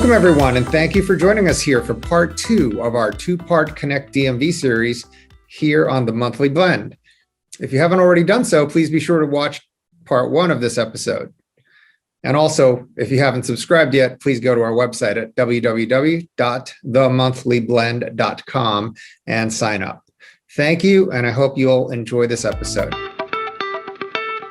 Welcome, everyone, and thank you for joining us here for part 2 of our 2-part Connect DMV series here on the Monthly Blend. If you haven't already done so, please be sure to watch part 1 of this episode. And also, if you haven't subscribed yet, please go to our website at www.themonthlyblend.com and sign up. Thank you, and I hope you'll enjoy this episode.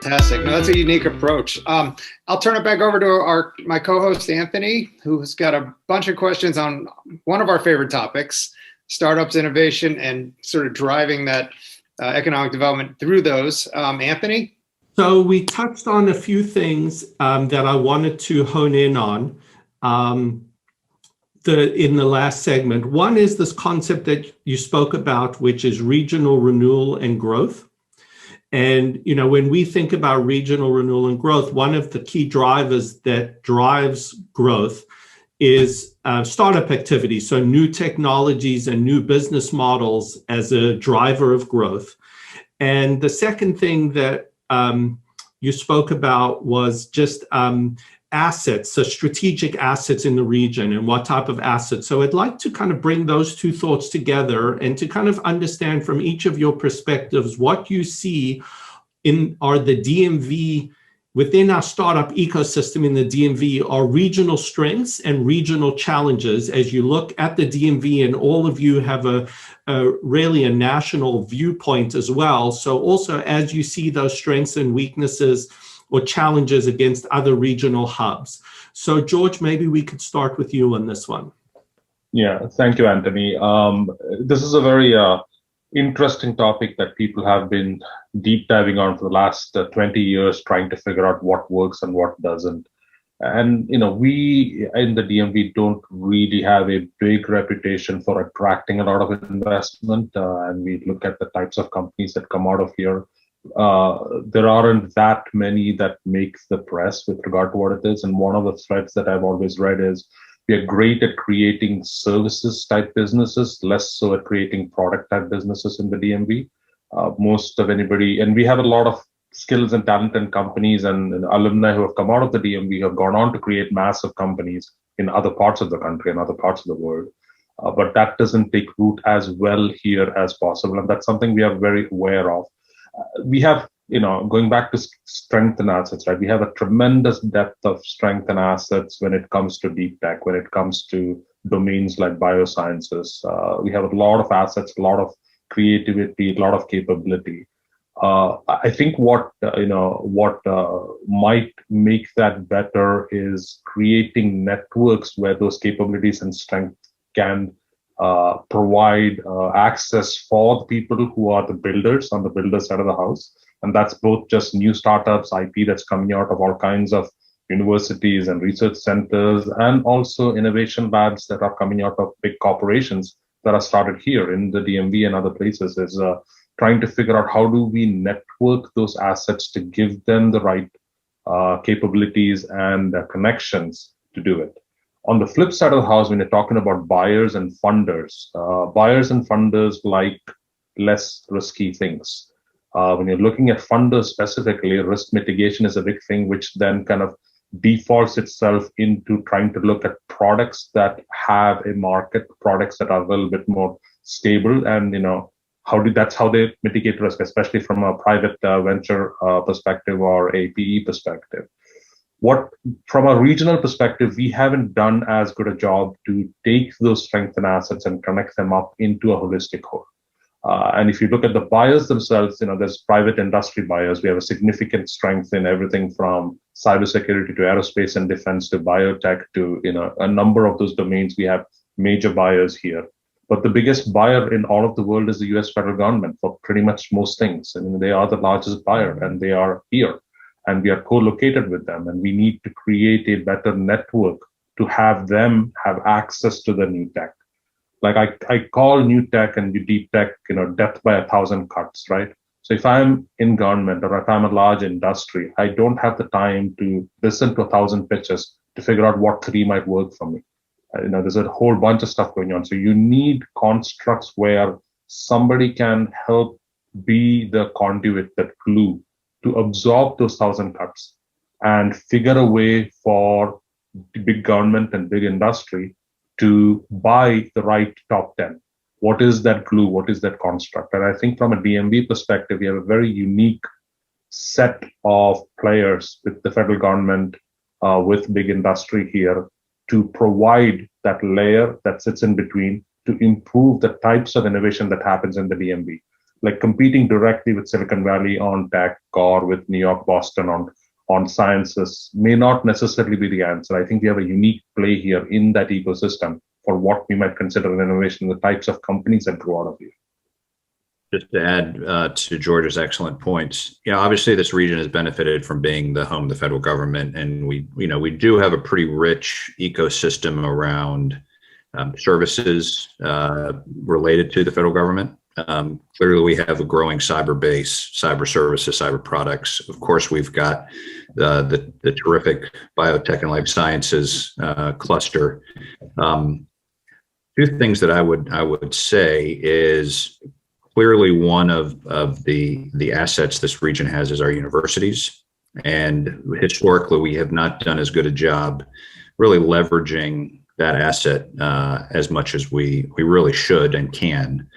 Fantastic. No, that's a unique approach. I'll turn it back over to my co-host, Anthony, who's got a bunch of questions on one of our favorite topics, startups, innovation, and sort of driving that economic development through those. Anthony? So we touched on a few things that I wanted to hone in on in the last segment. One is this concept that you spoke about, which is regional renewal and growth. And, you know, when we think about regional renewal and growth, one of the key drivers that drives growth is startup activity. So new technologies and new business models as a driver of growth. And the second thing that you spoke about was just assets, so strategic assets in the region and what type of assets. So I'd like to kind of bring those two thoughts together and to kind of understand from each of your perspectives what you see are the DMV, within our startup ecosystem in the DMV, are regional strengths and regional challenges as you look at the DMV, and all of you have really a national viewpoint as well. So also as you see those strengths and weaknesses or challenges against other regional hubs. So George, maybe we could start with you on this one. Yeah, thank you, Anthony. This is a very interesting topic that people have been deep diving on for the last 20 years, trying to figure out what works and what doesn't. And, you know, we in the DMV don't really have a big reputation for attracting a lot of investment. And we look at the types of companies that come out of here. There aren't that many that make the press with regard to what it is. And one of the threads that I've always read is we are great at creating services type businesses, less so at creating product type businesses in the DMV. Most of anybody, and we have a lot of skills and talent and companies and alumni who have come out of the DMV have gone on to create massive companies in other parts of the country and other parts of the world. But that doesn't take root as well here as possible. And that's something we are very aware of. We have, you know, going back to strength and assets, right? We have a tremendous depth of strength and assets when it comes to deep tech, when it comes to domains like biosciences. We have a lot of assets, a lot of creativity, a lot of capability. I think what might make that better is creating networks where those capabilities and strength can provide access for the people who are the builders on the builder side of the house. And that's both just new startups, IP that's coming out of all kinds of universities and research centers, and also innovation labs that are coming out of big corporations that are started here in the DMV and other places, is trying to figure out how do we network those assets to give them the right capabilities and connections to do it. On the flip side of the house, when you're talking about buyers and funders like less risky things. When you're looking at funders specifically, risk mitigation is a big thing, which then kind of defaults itself into trying to look at products that have a market, products that are a little bit more stable, and, you know, that's how they mitigate risk, especially from a private venture perspective or a PE perspective. From a regional perspective, we haven't done as good a job to take those strengths and assets and connect them up into a holistic whole. And if you look at the buyers themselves, you know, there's private industry buyers. We have a significant strength in everything from cybersecurity to aerospace and defense to biotech to, you know, a number of those domains. We have major buyers here. But the biggest buyer in all of the world is the US federal government for pretty much most things. I mean, they are the largest buyer and they are here. And we are co-located with them, and we need to create a better network to have them have access to the new tech. Like I call new tech and deep tech, you know, death by 1,000 cuts, right? So if I'm in government or if I'm a large industry, I don't have the time to listen to 1,000 pitches to figure out what 3 might work for me. You know, there's a whole bunch of stuff going on. So you need constructs where somebody can help be the conduit, that glue, to absorb those 1,000 cuts and figure a way for big government and big industry to buy the right top 10. What is that glue? What is that construct? And I think from a DMV perspective, we have a very unique set of players with the federal government, with big industry here to provide that layer that sits in between to improve the types of innovation that happens in the DMV. Like competing directly with Silicon Valley on tech or with New York, Boston on sciences may not necessarily be the answer. I think we have a unique play here in that ecosystem for what we might consider an innovation, the types of companies that grow out of here. Just to add to George's excellent points, obviously this region has benefited from being the home of the federal government, and we do have a pretty rich ecosystem around services related to the federal government. Clearly, we have a growing cyber base, cyber services, cyber products. Of course, we've got the terrific biotech and life sciences cluster. Two things that I would say is clearly one of the assets this region has is our universities, and historically we have not done as good a job really leveraging that asset as much as we really should and can.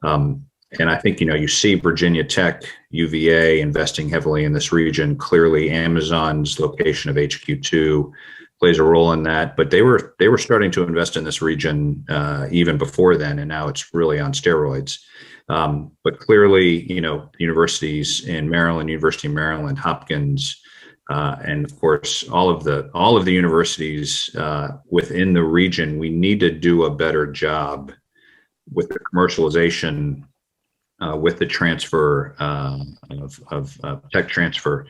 And I think, you see Virginia Tech, UVA investing heavily in this region. Clearly, Amazon's location of HQ2 plays a role in that, but they were starting to invest in this region even before then, and now it's really on steroids. But clearly, universities in Maryland, University of Maryland, Hopkins, and of course, all of the universities within the region, we need to do a better job with the commercialization, with the transfer of tech transfer.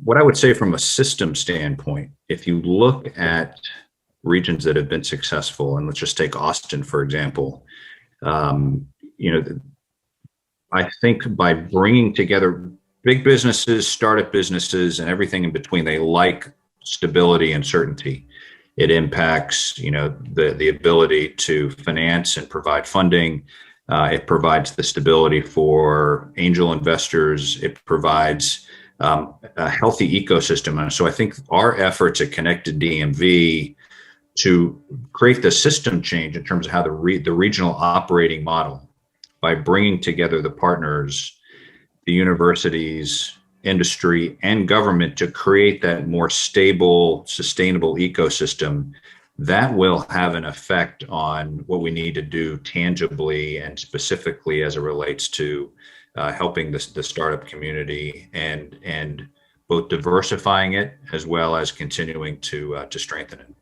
What I would say from a system standpoint, if you look at regions that have been successful, and let's just take Austin, for example, I think by bringing together big businesses, startup businesses, and everything in between, they like stability and certainty. It impacts, the ability to finance and provide funding. It provides the stability for angel investors. It provides a healthy ecosystem. And so I think our efforts at Connected DMV to create the system change in terms of how the regional operating model, by bringing together the partners, the universities, industry, and government to create that more stable, sustainable ecosystem, that will have an effect on what we need to do tangibly and specifically as it relates to helping the startup community and both diversifying it as well as continuing to strengthen it.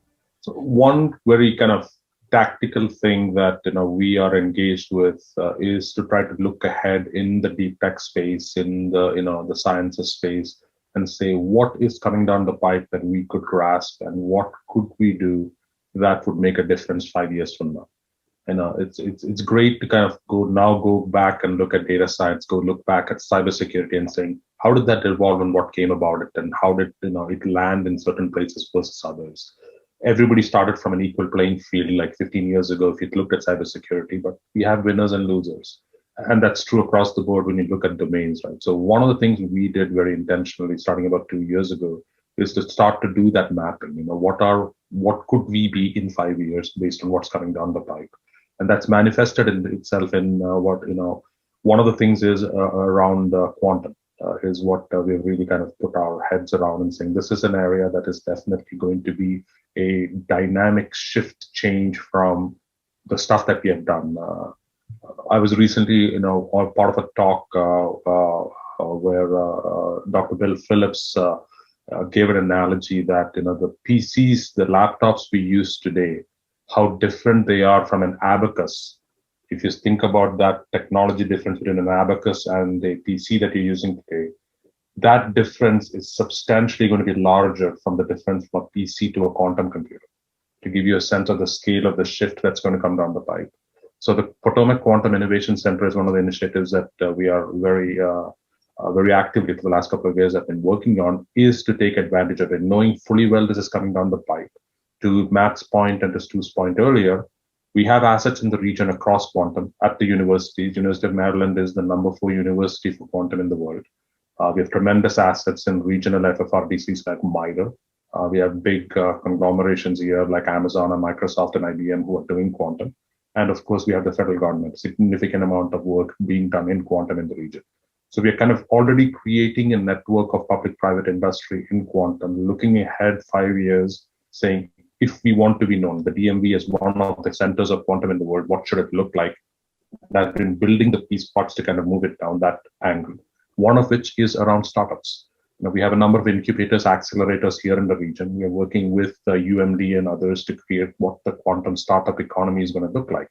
So one very kind of tactical thing that we are engaged with is to try to look ahead in the deep tech space, in the sciences space, and say what is coming down the pipe that we could grasp and what could we do that would make a difference 5 years from now. It's great to kind of go back and look at data science, go look back at cybersecurity and saying how did that evolve and what came about it, and how did it land in certain places versus others. Everybody started from an equal playing field like 15 years ago if you looked at cybersecurity, but we have winners and losers. And that's true across the board when you look at domains, right? So one of the things we did very intentionally starting about 2 years ago is to start to do that mapping. What could we be in 5 years based on what's coming down the pipe? And that's manifested in itself in one of the things is around quantum. Is what we've really kind of put our heads around and saying this is an area that is definitely going to be a dynamic shift change from the stuff that we have done. I was recently, part of a talk where Dr. Bill Phillips gave an analogy that the PCs, the laptops we use today, how different they are from an abacus. If you think about that technology difference between an abacus and the PC that you're using today, that difference is substantially going to be larger from the difference from a PC to a quantum computer, to give you a sense of the scale of the shift that's going to come down the pipe. So the Potomac Quantum Innovation Center is one of the initiatives that we are very actively for the last couple of years have been working on, is to take advantage of it, knowing fully well this is coming down the pipe. To Matt's point and to Stu's point earlier, we have assets in the region across quantum at the universities. University of Maryland is the number 4 university for quantum in the world. We have tremendous assets in regional FFRDCs like MITRE, We have big conglomerations here like Amazon and Microsoft and IBM who are doing quantum. And of course, we have the federal government, significant amount of work being done in quantum in the region. So we are kind of already creating a network of public-private industry in quantum, looking ahead 5 years, saying, if we want to be known, the DMV is one of the centers of quantum in the world, what should it look like? And I've been building the piece parts to kind of move it down that angle. One of which is around startups. We have a number of incubators, accelerators here in the region. We are working with UMD and others to create what the quantum startup economy is going to look like.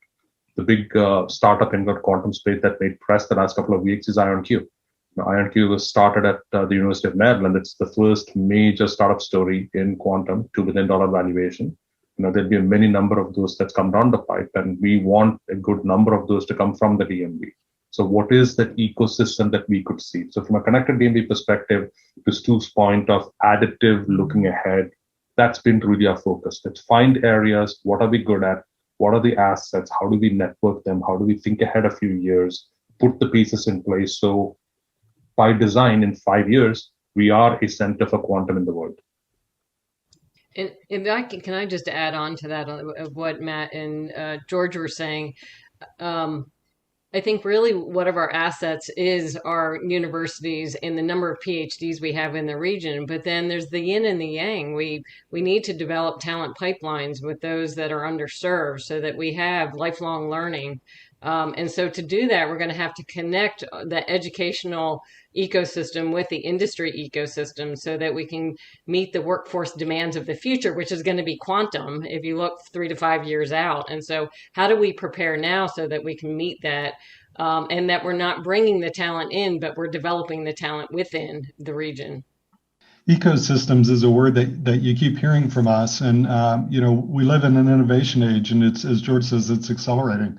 The big startup in the quantum space that made press the last couple of weeks is IonQ. IonQ was started at the University of Maryland. It's the first major startup story in quantum, $2 billion valuation. There'll be a many number of those that come down the pipe, and we want a good number of those to come from the DMV. So what is that ecosystem that we could see? So from a connected DMV perspective, to Stu's point of additive looking ahead, that's been really our focus. Let's find areas. What are we good at? What are the assets? How do we network them? How do we think ahead a few years, put the pieces in place? So by design, in 5 years, we are a center for quantum in the world. And if I can I just add on to that of what Matt and George were saying? I think really one of our assets is our universities and the number of PhDs we have in the region. But then there's the yin and the yang. We need to develop talent pipelines with those that are underserved so that we have lifelong learning. And so to do that, we're going to have to connect the educational ecosystem with the industry ecosystem so that we can meet the workforce demands of the future, which is going to be quantum if you look 3 to 5 years out. And so how do we prepare now so that we can meet that and that we're not bringing the talent in, but we're developing the talent within the region? Ecosystems is a word that you keep hearing from us. And, we live in an innovation age, and it's, as George says, it's accelerating.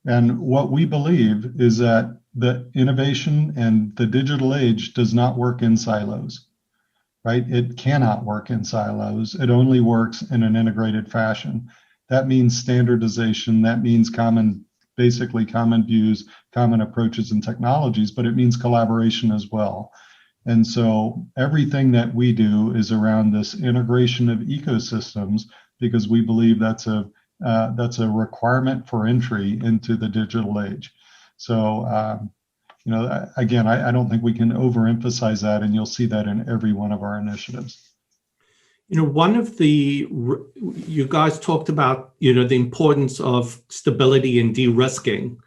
And what we believe is that the innovation and the digital age does not work in silos, right? It cannot work in silos. It only works in an integrated fashion. That means standardization. That means basically common views, common approaches and technologies, but it means collaboration as well. And so everything that we do is around this integration of ecosystems because we believe that's a requirement for entry into the digital age. So, again, I don't think we can overemphasize that, and you'll see that in every one of our initiatives. You guys talked about, the importance of stability and de-risking.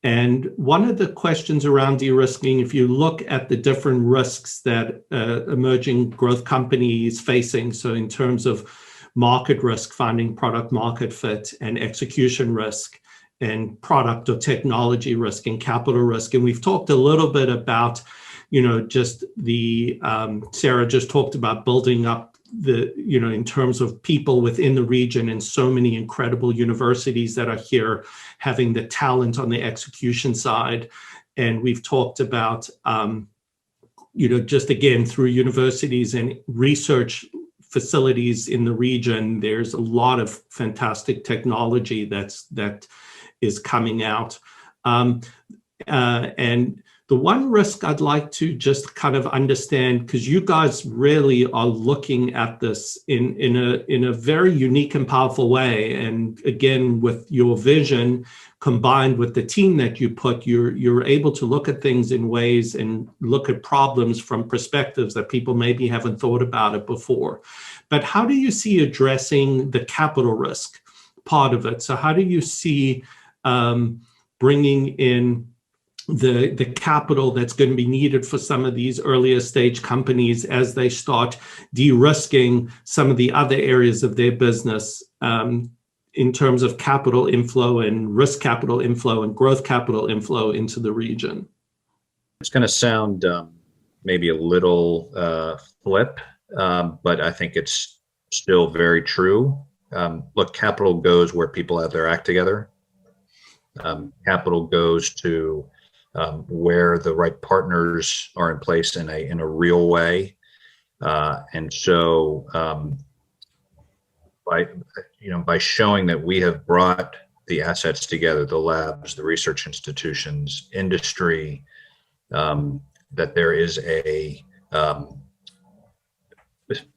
And one of the questions around de-risking, if you look at the different risks that emerging growth companies facing, so in terms of market risk, finding product market fit, and execution risk, and product or technology risk, and capital risk. And we've talked a little bit about, just Sarah just talked about building up in terms of people within the region, and so many incredible universities that are here having the talent on the execution side. And we've talked about, just again, through universities and research facilities in the region, there's a lot of fantastic technology that is coming out. And the one risk I'd like to just kind of understand, because you guys really are looking at this in a very unique and powerful way. And again, with your vision combined with the team that you put, you're able to look at things in ways and look at problems from perspectives that people maybe haven't thought about it before. But how do you see addressing the capital risk part of it? So how do you see bringing in the capital that's going to be needed for some of these earlier stage companies as they start de-risking some of the other areas of their business in terms of capital inflow and risk capital inflow and growth capital inflow into the region? It's going to sound maybe a little flip, but I think it's still very true. Look, capital goes where people have their act together. Capital goes to where the right partners are in place in a real way, and so by showing that we have brought the assets together, the labs, the research institutions, industry, that there is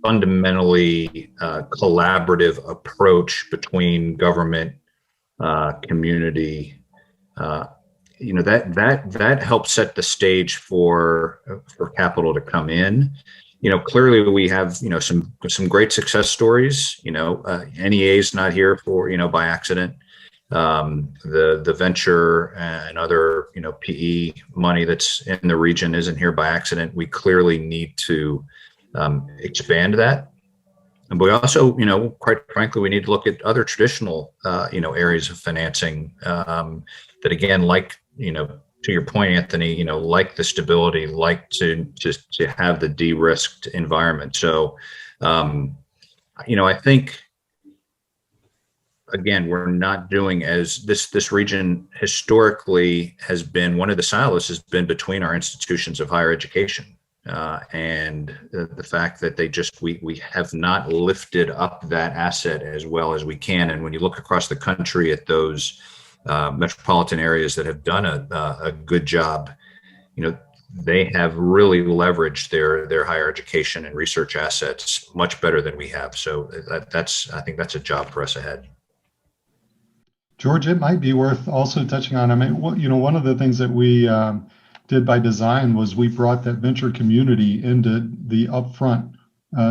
fundamentally collaborative approach between government, community. That helps set the stage for capital to come in. Clearly we have some great success stories. NEA is not here for by accident. The venture and other PE money that's in the region isn't here by accident. We clearly need to expand that. And we also, quite frankly, we need to look at other traditional, areas of financing that, again, like, to your point, Anthony, like the stability, like to have the de-risked environment. So, I think, again, we're not doing as this region historically has been, one of the silos has been between our institutions of higher education. And the fact that we have not lifted up that asset as well as we can. And when you look across the country at those metropolitan areas that have done a good job, they have really leveraged their higher education and research assets much better than we have. So I think that's a job for us ahead. George, it might be worth also touching on. I mean, one of the things that we did by design was we brought that venture community into the upfront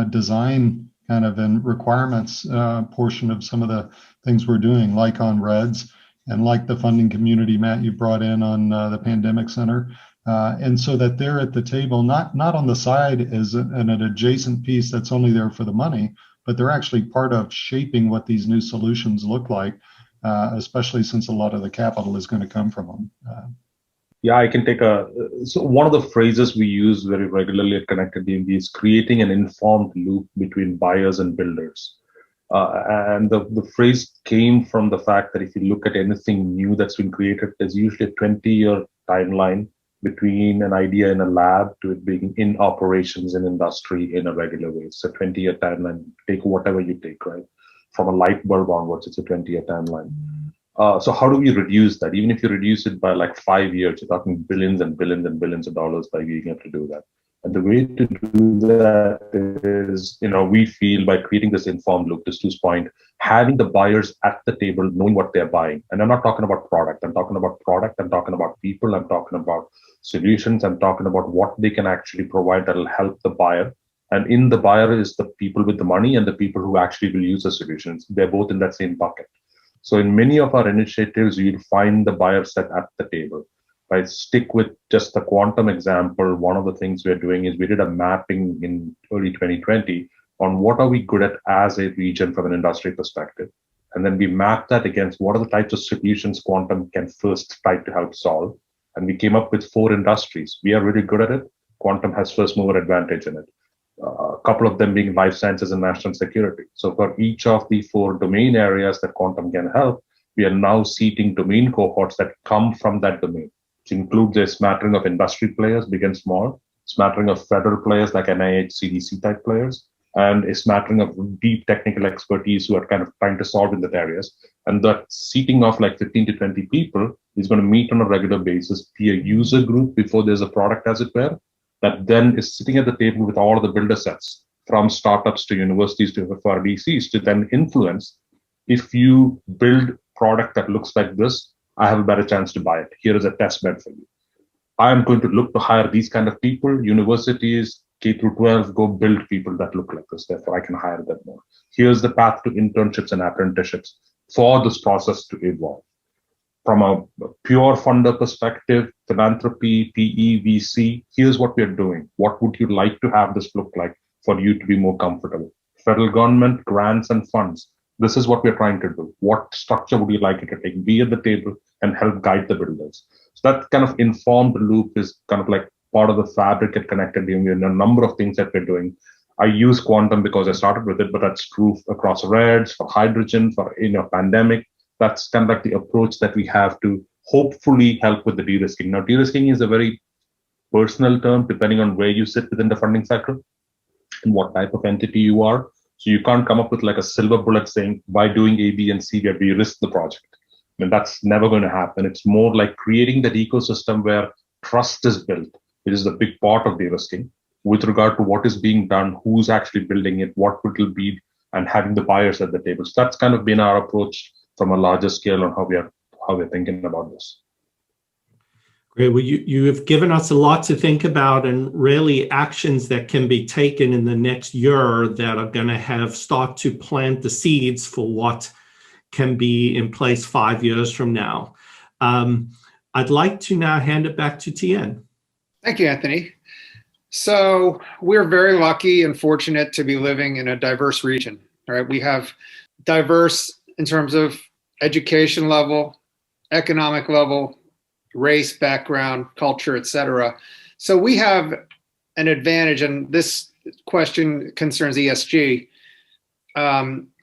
design kind of and requirements portion of some of the things we're doing, like on REDS and like the funding community, Matt, you brought in on the Pandemic Center. And so that they're at the table, not on the side as an adjacent piece that's only there for the money, but they're actually part of shaping what these new solutions look like, especially since a lot of the capital is going to come from them. Yeah, I can take so one of the phrases we use very regularly at Connected DMV is creating an informed loop between buyers and builders. And the phrase came from the fact that if you look at anything new that's been created, there's usually a 20-year timeline between an idea in a lab to it being in operations in industry in a regular way. It's a 20-year timeline. Take whatever you take, right? From a light bulb onwards, it's a 20-year timeline. So how do we reduce that? Even if you reduce it by like 5 years, you're talking billions and billions and billions of dollars by being able to do that. And the way to do that is, we feel by creating this informed loop, to Stu's point, having the buyers at the table, knowing what they're buying. And I'm not talking about product. I'm talking about product. I'm talking about people. I'm talking about solutions. I'm talking about what they can actually provide that will help the buyer. And in the buyer is the people with the money and the people who actually will use the solutions. They're both in that same bucket. So in many of our initiatives, you'll find the buyer set at the table. If I stick with just the quantum example, one of the things we're doing is we did a mapping in early 2020 on what are we good at as a region from an industry perspective. And then we mapped that against what are the types of solutions quantum can first try to help solve. And we came up with 4 industries. We are really good at it. Quantum has first mover advantage in it. A couple of them being life sciences and national security. So for each of the 4 domain areas that quantum can help, we are now seating domain cohorts that come from that domain, which includes a smattering of industry players, big and small, smattering of federal players like NIH, CDC type players, and a smattering of deep technical expertise who are kind of trying to solve in that areas. And that seating of like 15 to 20 people is going to meet on a regular basis, be a user group before there's a product, as it were, that then is sitting at the table with all of the builder sets, from startups to universities to for VCs, to then influence. If you build product that looks like this, I have a better chance to buy it. Here is a test bed for you. I am going to look to hire these kind of people. Universities, K through 12, go build people that look like this. Therefore, I can hire them more. Here's the path to internships and apprenticeships for this process to evolve. From a pure funder perspective, philanthropy, PE, VC, here's what we're doing. What would you like to have this look like for you to be more comfortable? Federal government, grants and funds. This is what we're trying to do. What structure would you like it to take? Be at the table and help guide the builders. So that kind of informed loop is kind of like part of the fabric at Connected DMV and a number of things that we're doing. I use quantum because I started with it, but that's true across REDS, for hydrogen, for pandemic. That's kind of like the approach that we have to hopefully help with the de-risking. Now, de-risking is a very personal term depending on where you sit within the funding cycle and what type of entity you are. So you can't come up with like a silver bullet saying, by doing A, B, and C, we have de-risked the project. I mean, that's never going to happen. It's more like creating that ecosystem where trust is built, which is a big part of de-risking. with regard to what is being done, who's actually building it, what it will be, and having the buyers at the table. So that's kind of been our approach from a larger scale on how we're thinking about this. Great. Well, you have given us a lot to think about, and really actions that can be taken in the next year that are going to start to plant the seeds for what can be in place 5 years from now. I'd like to now hand it back to Tien. Thank you, Anthony. So we're very lucky and fortunate to be living in a diverse region. All right, we have diverse in terms of education level, economic level, race, background, culture, et cetera. So we have an advantage, and this question concerns ESG.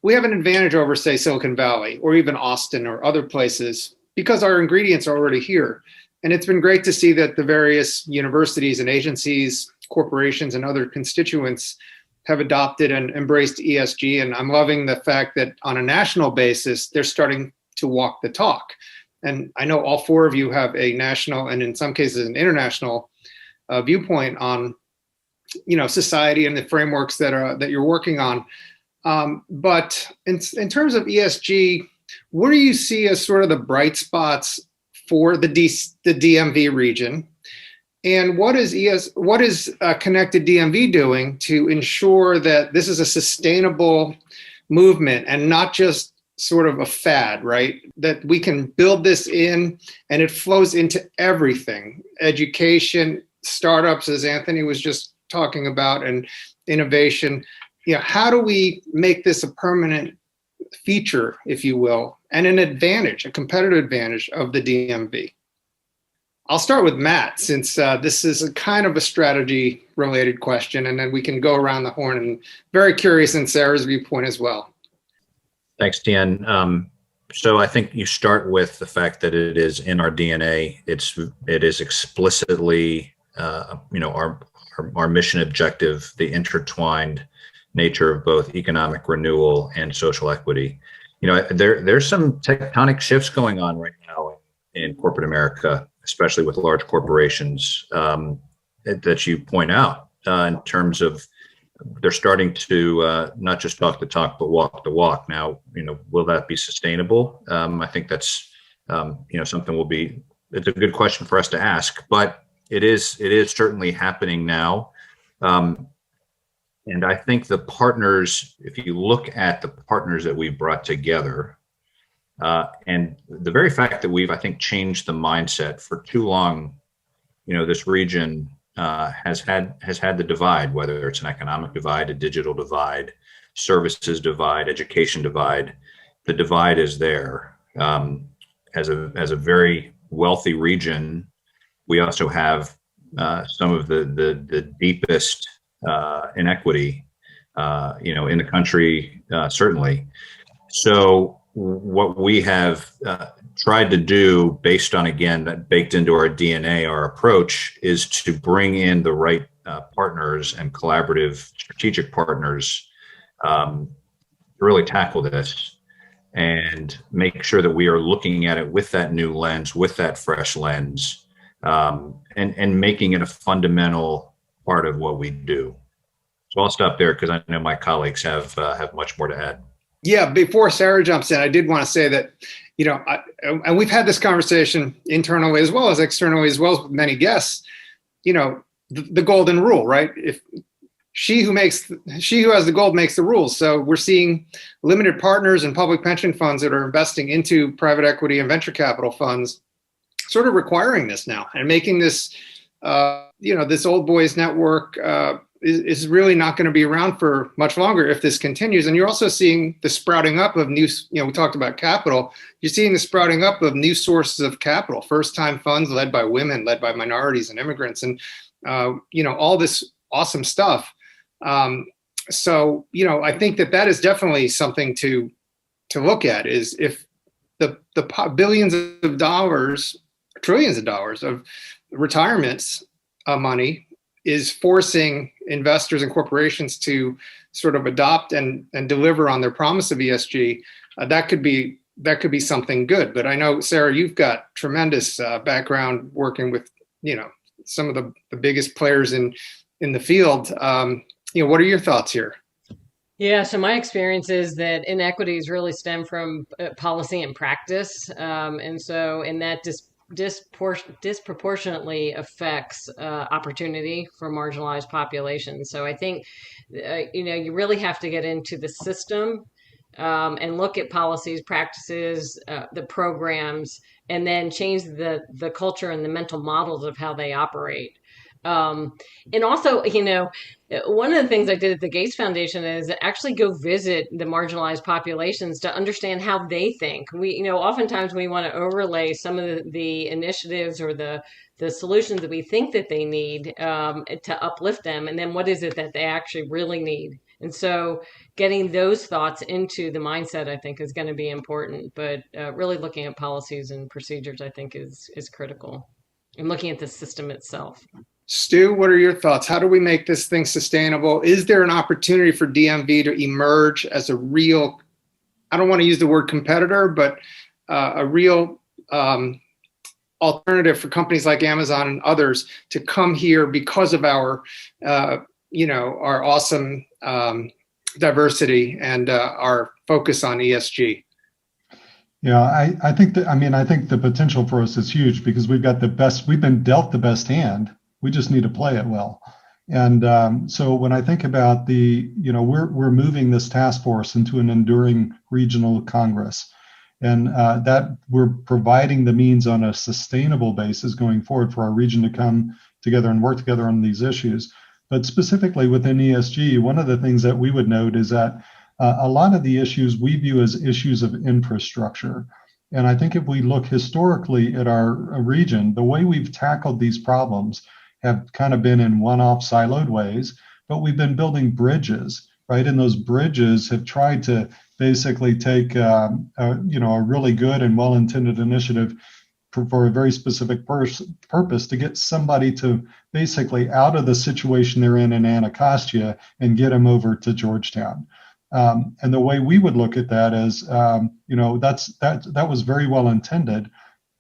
We have an advantage over, say, Silicon Valley or even Austin or other places because our ingredients are already here. And it's been great to see that the various universities and agencies, corporations, and other constituents have adopted and embraced ESG. And I'm loving the fact that on a national basis, they're starting to walk the talk. And I know all four of you have a national and in some cases an international viewpoint on, society and the frameworks that you're working on. But in terms of ESG, what do you see as sort of the bright spots for the DMV region? And what is Connected DMV doing to ensure that this is a sustainable movement and not just sort of a fad, right? That we can build this in and it flows into everything, education, startups, as Anthony was just talking about, and innovation. How do we make this a permanent feature, if you will, and an advantage, a competitive advantage of the DMV? I'll start with Matt, since this is a kind of a strategy related question, and then we can go around the horn, and very curious in Sarah's viewpoint as well. Thanks, Tien. So I think you start with the fact that it is in our DNA. It is explicitly, our mission objective, the intertwined nature of both economic renewal and social equity. There's some tectonic shifts going on right now in corporate America, especially with large corporations that you point out in terms of they're starting to not just talk the talk, but walk the walk. Now, will that be sustainable? I think that's, something it's a good question for us to ask, but it is certainly happening now. And I think the partners, if you look at the partners that we've brought together, and the very fact that we've, I think, changed the mindset for too long, this region has had the divide, whether it's an economic divide, a digital divide, services divide, education divide. The divide is there. As a very wealthy region, we also have some of the deepest inequity, in the country, certainly. So what we have tried to do, based on, again, that baked into our DNA, our approach is to bring in the right partners and collaborative strategic partners to really tackle this and make sure that we are looking at it with that new lens, with that fresh lens, and making it a fundamental part of what we do. So I'll stop there because I know my colleagues have much more to add. Yeah, before Sarah jumps in, I did want to say that, and we've had this conversation internally as well as externally, as well as with many guests, the golden rule, right? If she who has the gold makes the rules. So we're seeing limited partners and public pension funds that are investing into private equity and venture capital funds sort of requiring this now and making this, this old boys network is really not going to be around for much longer if this continues. And you're also seeing the sprouting up of new, we talked about capital. You're seeing the sprouting up of new sources of capital, first-time funds led by women, led by minorities and immigrants, and all this awesome stuff. So I think that is definitely something to look at. Is if the billions of dollars, trillions of dollars of retirements money is forcing investors and corporations to sort of adopt and deliver on their promise of ESG, that could be something good. But I know, Sarah, you've got tremendous background working with, some of the biggest players in in the field. What are your thoughts here? Yeah, so my experience is that inequities really stem from policy and practice, and that disproportionately affects opportunity for marginalized populations. So I think you really have to get into the system and look at policies, practices, the programs, and then change the culture and the mental models of how they operate. And also, one of the things I did at the Gates Foundation is actually go visit the marginalized populations to understand how they think. Oftentimes we want to overlay some of the initiatives or the solutions that we think that they need to uplift them, and then what is it that they actually really need. And so getting those thoughts into the mindset, I think, is going to be important. But really looking at policies and procedures, I think, is critical. And looking at the system itself. Stu, what are your thoughts? How do we make this thing sustainable? Is there an opportunity for DMV to emerge as a real, I don't want to use the word competitor, but a real alternative for companies like Amazon and others to come here because of our awesome diversity and our focus on ESG? Yeah, I think the potential for us is huge because we've been dealt the best hand. We just need to play it well. And so when I think about we're moving this task force into an enduring regional Congress, and that we're providing the means on a sustainable basis going forward for our region to come together and work together on these issues. But specifically within ESG, one of the things that we would note is that a lot of the issues we view as issues of infrastructure. And I think if we look historically at our region, the way we've tackled these problems have kind of been in one-off siloed ways, but we've been building bridges, right? And those bridges have tried to basically take a really good and well-intended initiative for a very specific purpose to get somebody to basically out of the situation they're in Anacostia and get them over to Georgetown. And the way we would look at that is, that was very well intended,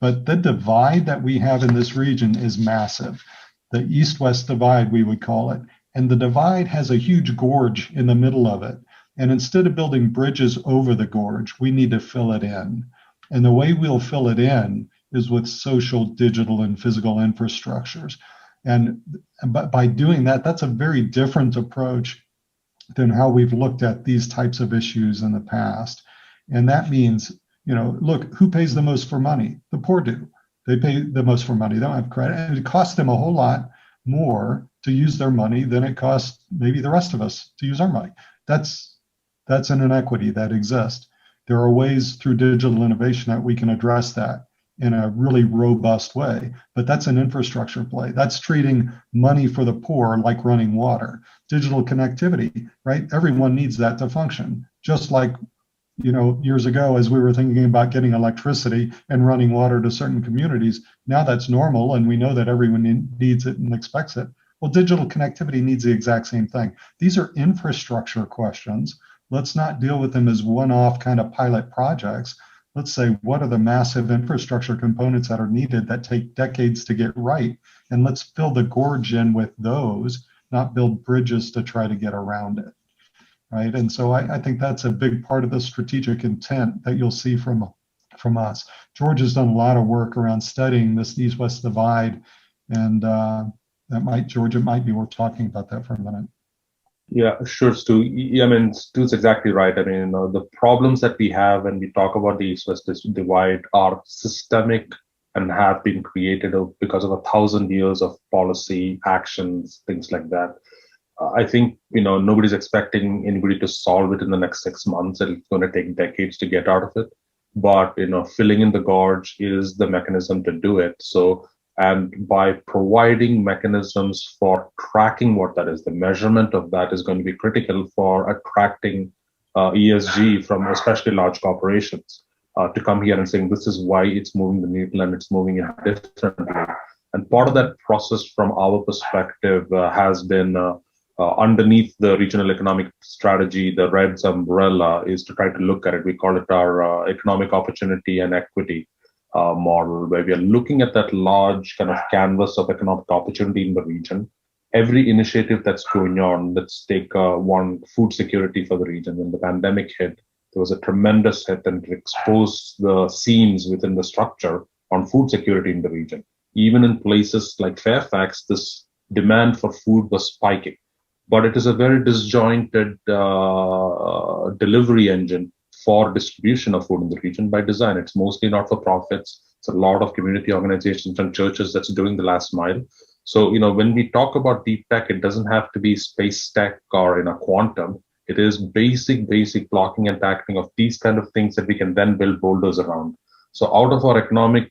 but the divide that we have in this region is massive. The east-west divide, we would call it. And the divide has a huge gorge in the middle of it. And instead of building bridges over the gorge, we need to fill it in. And the way we'll fill it in is with social, digital, and physical infrastructures. And by doing that, that's a very different approach than how we've looked at these types of issues in the past. And that means, look, who pays the most for money? The poor do. They pay the most for money. They don't have credit. And it costs them a whole lot more to use their money than it costs maybe the rest of us to use our money. That's an inequity that exists. There are ways through digital innovation that we can address that in a really robust way, but that's an infrastructure play. That's treating money for the poor like running water. Digital connectivity, right? Everyone needs that to function. Just like, years ago, as we were thinking about getting electricity and running water to certain communities, now that's normal and we know that everyone needs it and expects it. Well, digital connectivity needs the exact same thing. These are infrastructure questions. Let's not deal with them as one-off kind of pilot projects. Let's say, what are the massive infrastructure components that are needed that take decades to get right? And let's fill the gorge in with those, not build bridges to try to get around it, right? And so I think that's a big part of the strategic intent that you'll see from us. George has done a lot of work around studying this east-west divide, and George, it might be worth talking about that for a minute. Yeah, sure, Stu. Stu's exactly right. The problems that we have when we talk about the East-West divide are systemic and have been created because of 1,000 years of policy, actions, things like that. I think, nobody's expecting anybody to solve it in the next 6 months. It's going to take decades to get out of it. But, filling in the gorge is the mechanism to do it. So, and by providing mechanisms for tracking what that is, the measurement of that is going to be critical for attracting ESG from especially large corporations to come here and saying, this is why it's moving the needle and it's moving in differently. And part of that process from our perspective has been underneath the regional economic strategy, the REDS umbrella, is to try to look at it. We call it our economic opportunity and equity model, where we are looking at that large kind of canvas of economic opportunity in the region every initiative that's going on, let's take one, food security for the region. When the pandemic hit, there was a tremendous hit and it exposed the seams within the structure on food security in the region. Even in places like Fairfax, this demand for food was spiking. But it is a very disjointed delivery engine for distribution of food in the region by design. It's mostly not for profits. It's a lot of community organizations and churches that's doing the last mile. So, when we talk about deep tech, it doesn't have to be space tech or quantum. It is basic blocking and tackling of these kind of things that we can then build boulders around. So out of our economic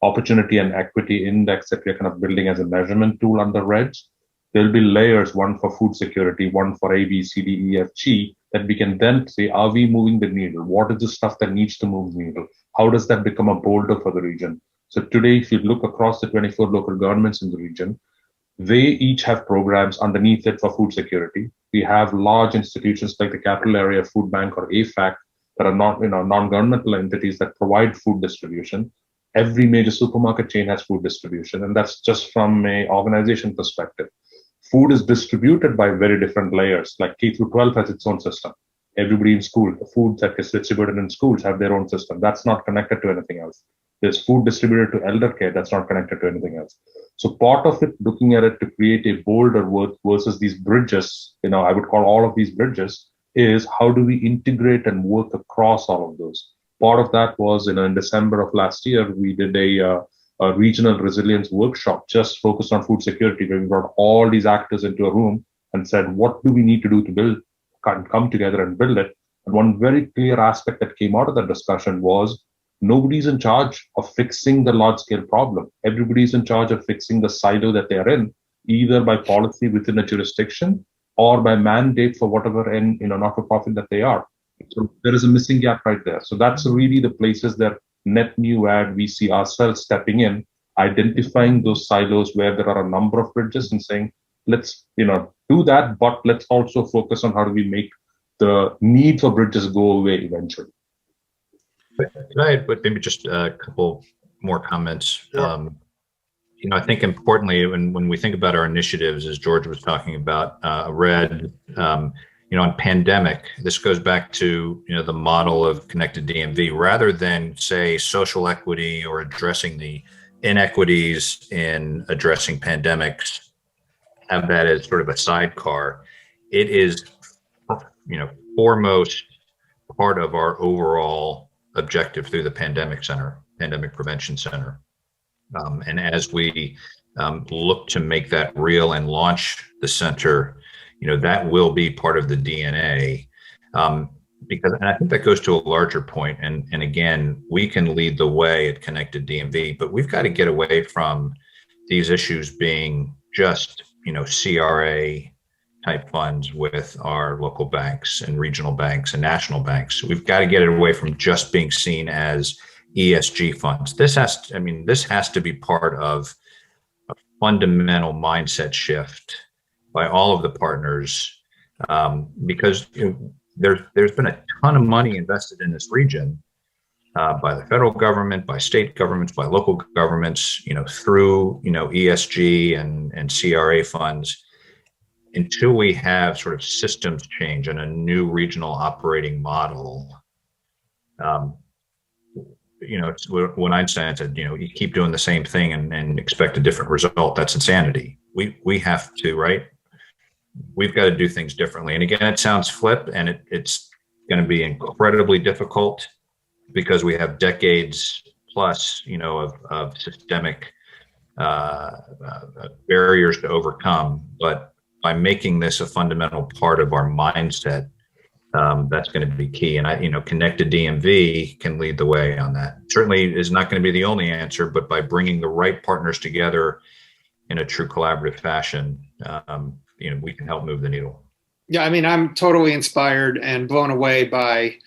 opportunity and equity index that we're kind of building as a measurement tool under REDS, there'll be layers, one for food security, one for A, B, C, D, E, F, G, that we can then say, are we moving the needle? What is the stuff that needs to move the needle? How does that become a boulder for the region? So today, if you look across the 24 local governments in the region, they each have programs underneath it for food security. We have large institutions like the Capital Area Food Bank or AFAC that are not, non-governmental entities that provide food distribution. Every major supermarket chain has food distribution, and that's just from an organization perspective. Food is distributed by very different layers, like K through 12 has its own system. Everybody in school, the food that is distributed in schools have their own system. That's not connected to anything else. There's food distributed to elder care that's not connected to anything else. So part of it, looking at it to create a boulder versus these bridges, I would call all of these bridges, is how do we integrate and work across all of those? Part of that was, in December of last year, we did a regional resilience workshop just focused on food security, where we brought all these actors into a room and said, what do we need to do to come together and build it? And one very clear aspect that came out of that discussion was nobody's in charge of fixing the large scale problem. Everybody's in charge of fixing the silo that they're in, either by policy within a jurisdiction or by mandate for whatever not-for-profit that they are. So there is a missing gap right there. So that's really the places that net new add, we see ourselves stepping in, identifying those silos where there are a number of bridges and saying, let's do that, but let's also focus on how do we make the need for bridges go away eventually. But maybe just a couple more comments. Sure. I think importantly, when we think about our initiatives, as George was talking about, RED, on pandemic, this goes back to, the model of connected DMV, rather than say social equity or addressing the inequities in addressing pandemics, have that as sort of a sidecar. It is, foremost part of our overall objective through the Pandemic Prevention Center. And as we look to make that real and launch the center, that will be part of the DNA. Because, and I think that goes to a larger point. And again, we can lead the way at Connected DMV, but we've got to get away from these issues being just, CRA type funds with our local banks and regional banks and national banks. We've got to get it away from just being seen as ESG funds. This has to be part of a fundamental mindset shift by all of the partners, because there's been a ton of money invested in this region by the federal government, by state governments, by local governments, through ESG and CRA funds. Until we have sort of systems change and a new regional operating model, it's when Einstein said, you keep doing the same thing and expect a different result. That's insanity. We have to, right? We've got to do things differently. And again, it sounds flip, and it's going to be incredibly difficult because we have decades plus, of systemic barriers to overcome. But by making this a fundamental part of our mindset, that's going to be key. And Connected DMV can lead the way on that. Certainly is not going to be the only answer, but by bringing the right partners together in a true collaborative fashion, we can help move the needle. Yeah, I'm totally inspired and blown away by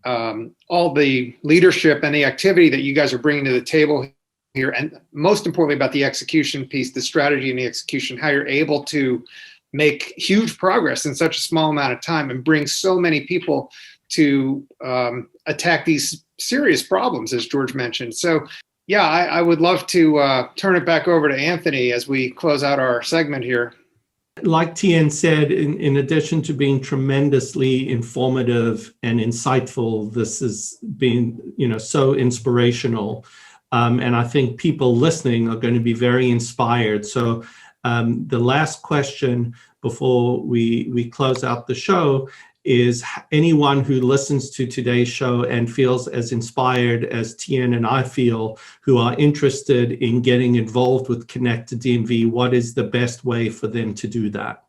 all the leadership and the activity that you guys are bringing to the table here, and most importantly about the execution piece, the strategy and the execution, how you're able to make huge progress in such a small amount of time and bring so many people to attack these serious problems, as George mentioned. So Yeah, I would love to turn it back over to Anthony as we close out our segment here. Like Tien said, in addition to being tremendously informative and insightful, this has been, so inspirational. And I think people listening are going to be very inspired. So the last question before we close out the show is, anyone who listens to today's show and feels as inspired as Tien and I feel, who are interested in getting involved with Connected DMV, what is the best way for them to do that?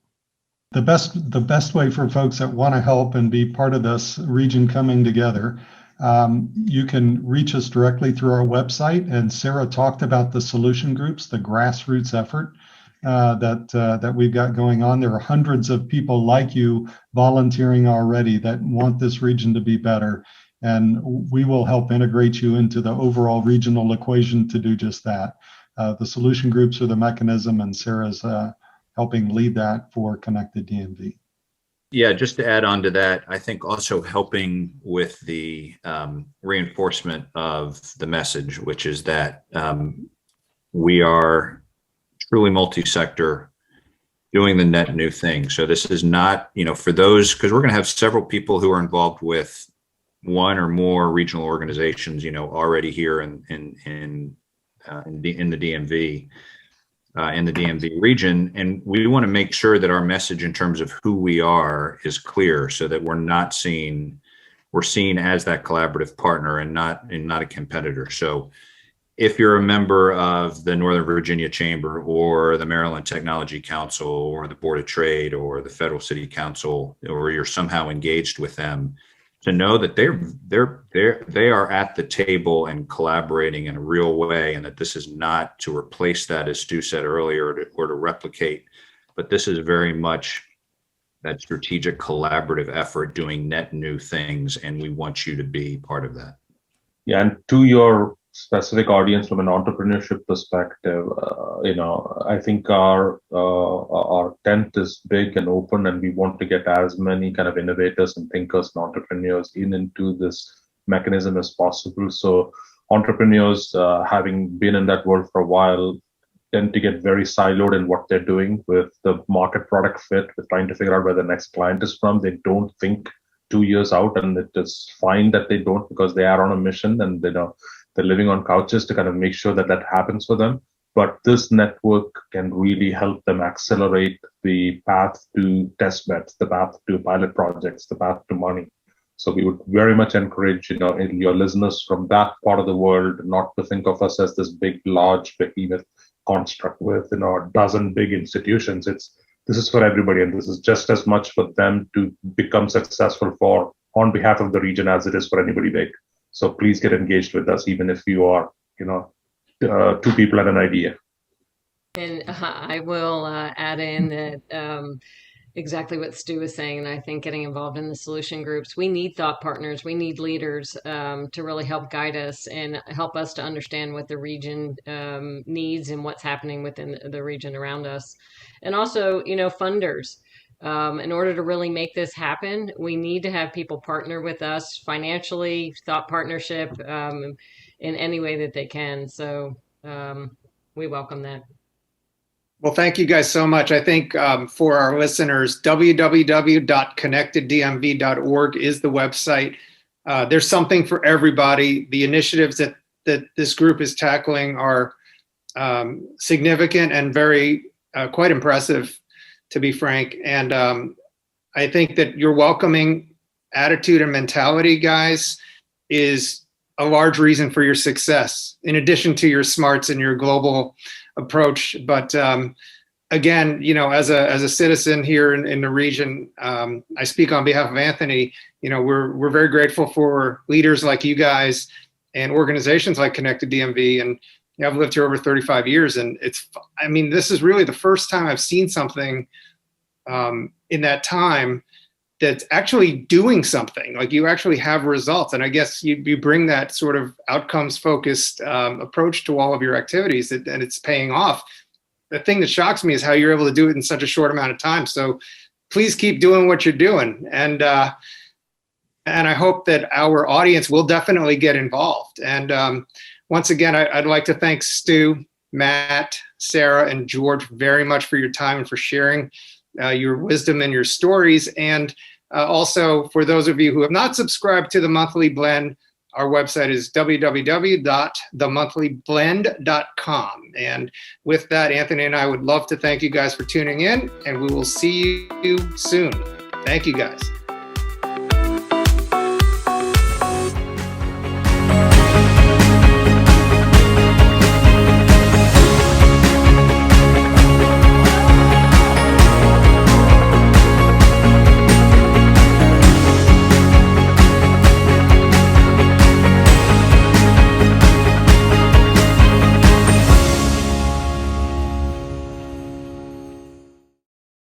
The best way for folks that want to help and be part of this region coming together, you can reach us directly through our website. And Sarah talked about the solution groups, the grassroots effort that we've got going on. There are hundreds of people like you volunteering already that want this region to be better. And we will help integrate you into the overall regional equation to do just that. The solution groups are the mechanism, and Sarah's helping lead that for Connected DMV. Yeah, just to add on to that, I think also helping with the reinforcement of the message, which is that we are truly multi-sector, doing the net new thing. So this is not, for those, because we're going to have several people who are involved with one or more regional organizations, already here in the DMV. In the DMV region, and we want to make sure that our message in terms of who we are is clear, so that we're seen as that collaborative partner and not a competitor. So if you're a member of the Northern Virginia Chamber or the Maryland Technology Council or the Board of Trade or the Federal City Council, or you're somehow engaged with them, to know that they are at the table and collaborating in a real way, and that this is not to replace that, as Stu said earlier, or to replicate, but this is very much that strategic collaborative effort doing net new things, and we want you to be part of that. Yeah, and to your specific audience from an entrepreneurship perspective, I think our tent is big and open, and we want to get as many kind of innovators and thinkers and entrepreneurs into this mechanism as possible. So entrepreneurs, having been in that world for a while, tend to get very siloed in what they're doing with the market product fit, with trying to figure out where the next client is from. They don't think 2 years out, and it is fine that they don't, because they are on a mission, and they're living on couches to kind of make sure that happens for them. But this network can really help them accelerate the path to test beds, the path to pilot projects, the path to money. So we would very much encourage, your listeners from that part of the world not to think of us as this big, large, behemoth construct with, a dozen big institutions. This is for everybody, and this is just as much for them to become successful on behalf of the region as it is for anybody big. So please get engaged with us, even if you are, two people and an idea. And I will add in that exactly what Stu was saying. And I think getting involved in the solution groups, we need thought partners, we need leaders to really help guide us and help us to understand what the region needs and what's happening within the region around us. And also, funders. In order to really make this happen, we need to have people partner with us financially, thought partnership, in any way that they can. So we welcome that. Well, thank you guys so much. I think for our listeners, www.connecteddmv.org is the website. There's something for everybody. The initiatives that this group is tackling are significant and very quite impressive, to be frank. And I think that your welcoming attitude and mentality, guys, is a large reason for your success, in addition to your smarts and your global approach. But again, as a citizen here in the region, I speak on behalf of Anthony. We're very grateful for leaders like you guys and organizations like Connected DMV. And I've lived here over 35 years, and this is really the first time I've seen something in that time that's actually doing something. Like, you actually have results. And I guess you bring that sort of outcomes focused approach to all of your activities, and it's paying off. The thing that shocks me is how you're able to do it in such a short amount of time. So please keep doing what you're doing. And I hope that our audience will definitely get involved. And once again, I'd like to thank Stu, Matt, Sarah, and George very much for your time and for sharing your wisdom and your stories. And also, for those of you who have not subscribed to The Monthly Blend, our website is www.themonthlyblend.com. And with that, Anthony and I would love to thank you guys for tuning in, and we will see you soon. Thank you, guys.